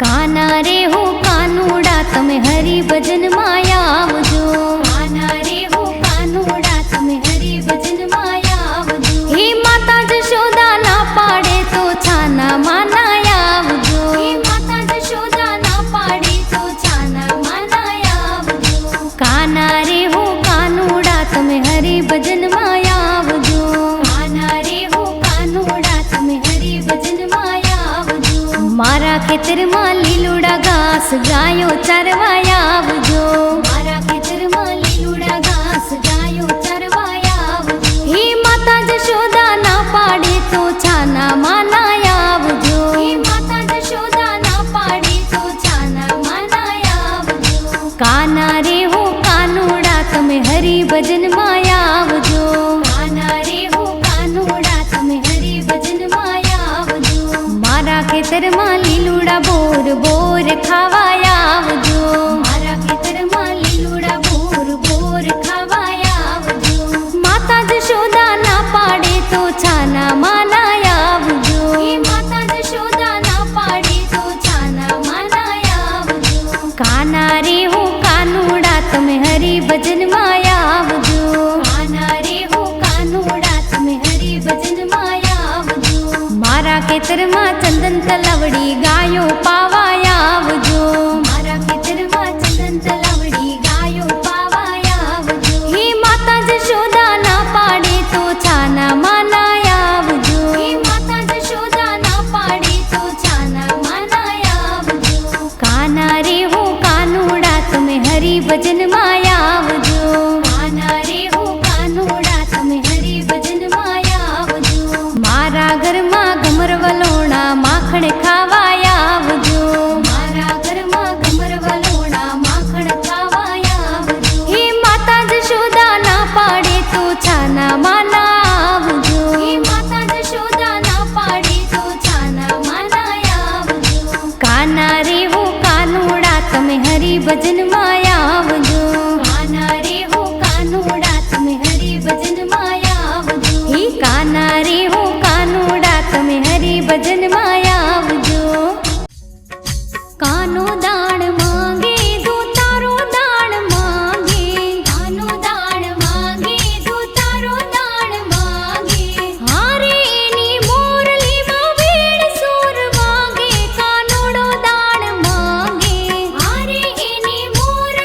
काना रे हो कानूड़ा तमे हरि भजन माया आवजो। काना रे हो कानूड़ा तमे हरि भजन माया आवजो। हे माता जशोदा ना पाड़े तो छाना माना आवजो। हे माता जशोदा ना पाड़े तो छाना माना आवजो। काना रे हो कानूड़ा तमे हरि भजन माया आवजो। काना रे हो कानूड़ा तमे हरि भजन माया आवजो। मारा खेतर मा लीलूड़ा घास गायो चरवाया आवजो। मारा खेतर मा लीलूड़ा घास गायो चरवाया आवजो। हे माता जशोदा ना पाड़े तो छाना माना आवजो। हे माता जशोदा ना पाड़े तो छाना माना आवजो। काना रे हो कानूड़ा तमे हरि भजन माया आवजो। काना रे हो कानूड़ा तमे हरि भजन माया आवजो। मारा खेतर मा लीलूड़ा बोर बोर खावाया आवजो। मारा खेतर मा लीलूड़ा बोर बोर खावाया आवजो। माता जशोदा ना पाड़े तो छाना माना आवजो। हे माता जशोदा ना पाड़े तो छाना माना आवजो। काना रे हो कानूड़ा तमे हरि भजन माया आवजो। काना रे हो कानूड़ा तमे हरि भजन माया आवजो। मारा खेतर मा चंदन तलवड़ी गायो पावाया आवजो। मारा खेतर मा चंदन तलवड़ी गायो पावाया आवजो। हे माता जशोदा ना पाड़े तो छाना माना आवजो। हे माता जशोदा ना पाड़े तो छाना माना आवजो। काना रे हो कानूड़ा तमे हरि भजन माया आवजो। काना रे हो कानूड़ा तमे हरि भजन माया आवजो। मारा घर मा घमर वलोणा माखण खावाया आवजो। मारा घर मा घमर वलोणा माखण खावाया आवजो। हे माता जशोदा ना पाड़े तो छाना माना आवजो। हे माता जशोदा ना पाड़े तो छाना माना आवजो। काना रे हो कानूड़ा तमे हरि भजन माया आवजो। काना रे हो कानूड़ा तमे हरि भजन माया आवजो। हे काना रे हो कानूड़ा तमे हरि भजन माया आवजो। कानो दान मांगे दो तारो दान मांगे। कानो दान मांगे दो तारो दान मांगे। हारे नी मोरली मा वीण सूर वागे। कानोड़ो दान मांगे। हारे नी मोरली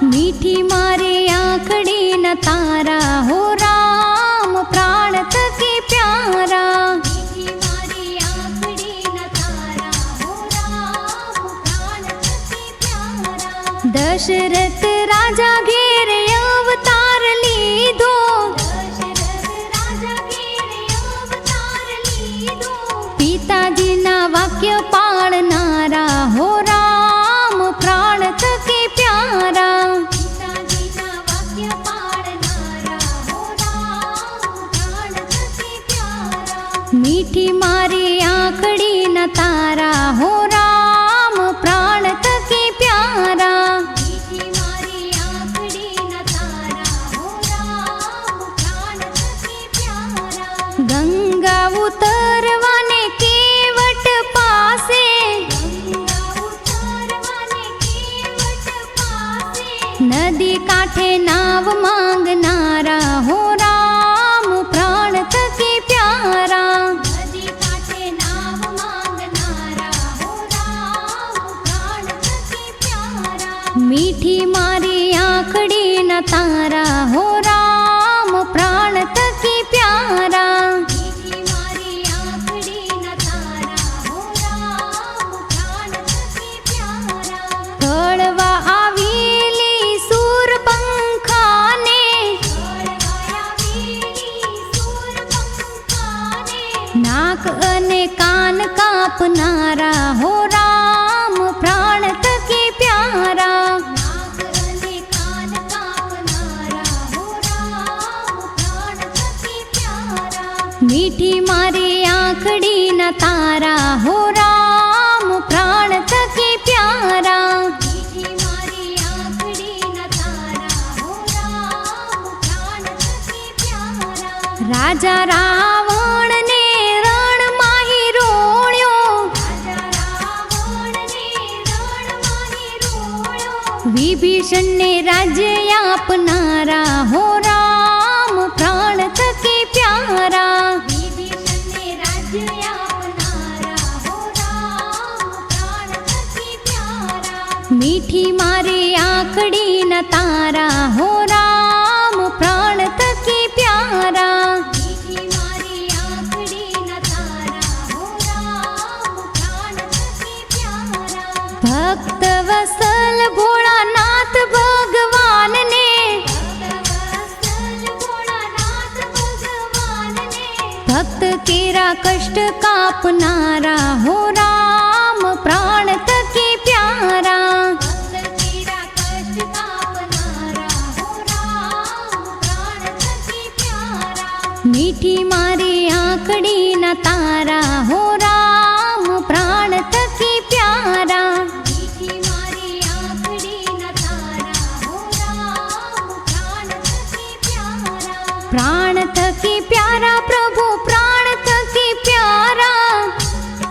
मीठी मारे आंखड़ी न तारा हो राम प्राण थकी प्यारा। मीठी मारी आंखड़ी न तारा हो राम प्राण थकी प्यारा। दशरथ राजा घेर अवतार लीधो। दशरथ राजा घेर अवतार लीधो। पिताजी ना वाक्य पाळनारा हो राम प्राण थकी प्यारा। पिताजी ना वाक्य पाळनारा हो राम प्राण थकी प्यारा। मीठी मारी आंखड़ी न तारा हो राम प्राण थकी प्यारा। मीठी मारी आंखड़ी न तारा हो राम प्राण थकी प्यारा। गंगा उतरवाने केवट पासे। गंगा उतरवाने केवट पासे। नदी काठे नाव मांगनारा हो राम प्राण थकी प्यारा। नदी काठे नाव मांगनारा हो राम प्राण थकी प्यारा। मीठी मारी आंखड़ी न तारा हो राम प्राण थकी प्यारा। मीठी मारी आंखड़ी न तारा हो राम प्राण थकी प्यारा। कळवा आवेली सूरपंखाने। कळवा आवेली सूरपंखाने। नाक अने कान कापनारा हो राम प्राण थकी प्यारा। नाक अने कान कापनारा हो राम प्राण थकी प्यारा। मीठी मारी आंखड़ी न तारा हो राम प्राण थकी प्यारा। मीठी मारी आंखड़ी न तारा हो राम प्राण थकी प्यारा। राजा रावण ने रण माही रोळ्यो। राजा रावण ने रण माही रोळ्यो। विभीषण ने राज्य आपनारा हो राम प्राण थकी प्यारा। विभीषण ने राज्य आपनारा हो राम प्राण थकी प्यारा। मीठी मारी आंखड़ी न तारा हो राम प्राण थकी प्यारा। मीठी मारी आंखड़ी न तारा हो राम प्राण थकी प्यारा। भक्त वत्सल भोळानाथ भगवान ने। भक्त वत्सल भोळानाथ भगवान ने। भक्त केरा कष्ट कापनारा हो राम प्राण थकी प्यारा। भक्त केरा कष्ट कापनारा हो राम प्राण थकी प्यारा। मीठी मारी आंखड़ी न तारा हो राम प्राण थकी प्यारा। मीठी मारी आंखड़ी न तारा हो राम प्राण थकी प्यारा। प्राण थकी प्यारा प्रभु प्राण थकी प्यारा।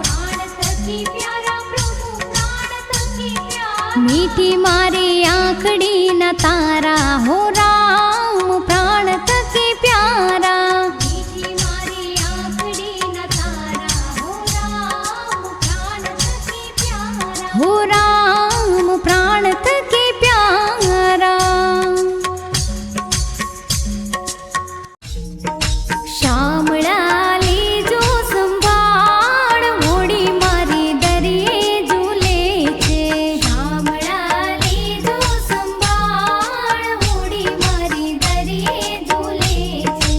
प्राण थकी प्यारा प्रभु प्राण थकी प्यारा। मीठी मारी आंखड़ी न तारा हो राम प्राण थकी प्यारा। मीठी मारी आंखड़ी न तारा हो राम प्राण थकी प्यारा। हो राम प्राण थकी प्यारा। शामळा लीजो संभाळ होडी मारी दरिये झूले छे। शामळा लीजो संभाळ होडी मारी दरिये झूले छे।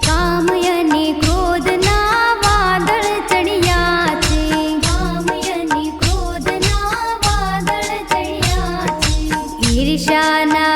कामयने क्रोधना वादळ चढ़िया छे। कामयने क्रोधना वादळ चढ़िया छे। ईर्ष्याना